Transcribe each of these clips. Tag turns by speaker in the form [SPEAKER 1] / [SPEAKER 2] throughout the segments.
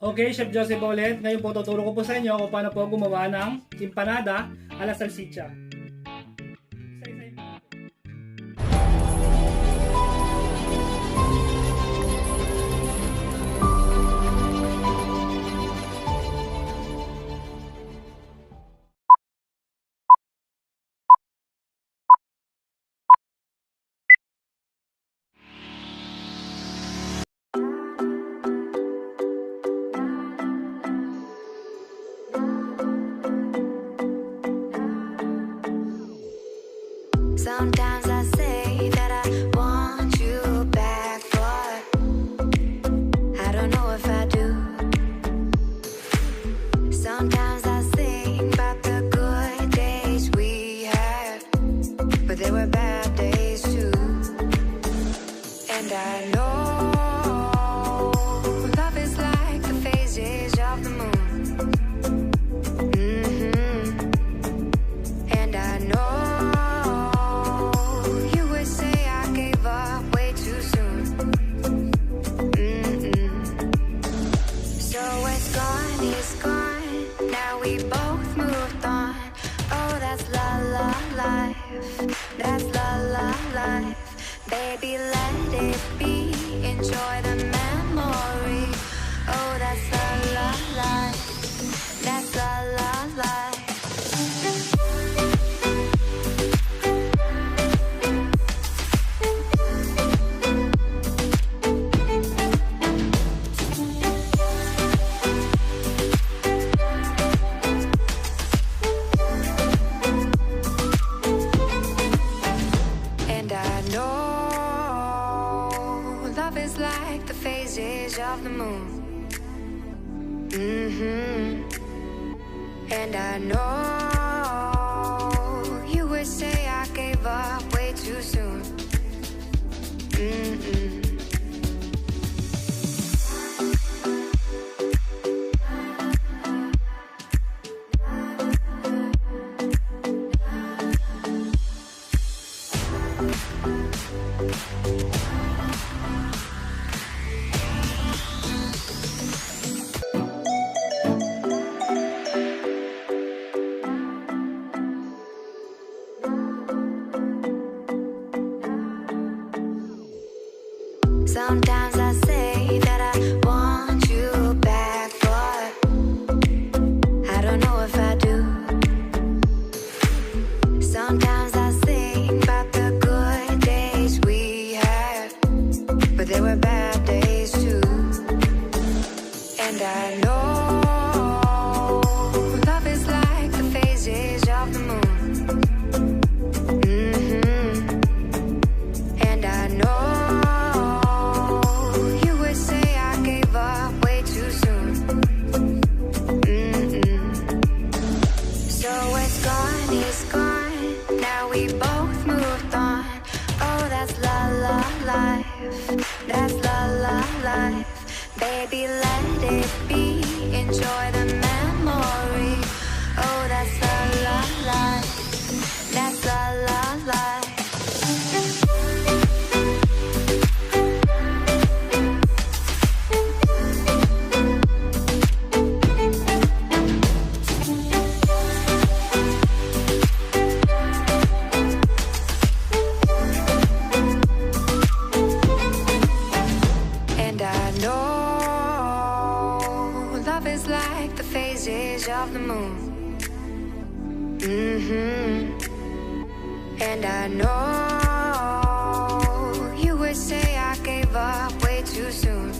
[SPEAKER 1] Okay, Chef Joseph ulit. Ngayon po tuturo ko po sa inyo kung paano po gumawa ng empanada a la salsiccia. Isa-isahin po natin.
[SPEAKER 2] Sometimes I say that I want you back, but I don't know if I do. Sometimes I think about the good days we had, but there were bad days too. And I know love is like the phases of the moon. And I know that's la la life. Baby, let it be. Enjoy the memory. Oh, that's la la life. That's la la life. Like the phases of the moon. And I know you would say I gave up way too soon. Sometimes I say that I want you back, but I don't know if I do. Sometimes I think about the good days we had, but there were bad days too. And I know love is like the phases of the moon. And I know that's la la life. Baby, let it be. Enjoy the memory. Oh, that's la la life. That's la la life. Like the phases of the moon. And I know you would say I gave up way too soon.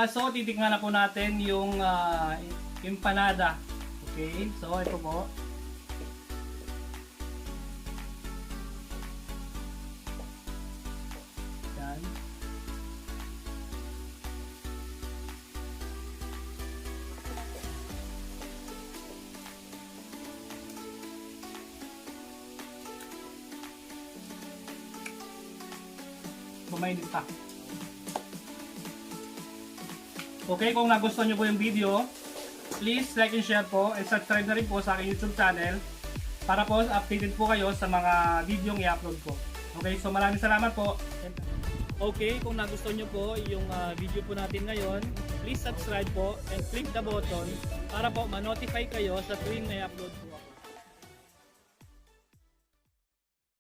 [SPEAKER 1] So, titikman na po natin yung empanada. Okay, so ito po. Yan. Bumainit pa. Okay, kung nagustuhan nyo po yung video, please like and share po and subscribe na rin po sa aking YouTube channel para po updated po kayo sa mga video yung i-upload ko. Okay, so maraming salamat po. Okay, kung nagustuhan nyo po yung video po natin ngayon, please subscribe po and click the button para po ma-notify kayo sa tuwing may upload po ako.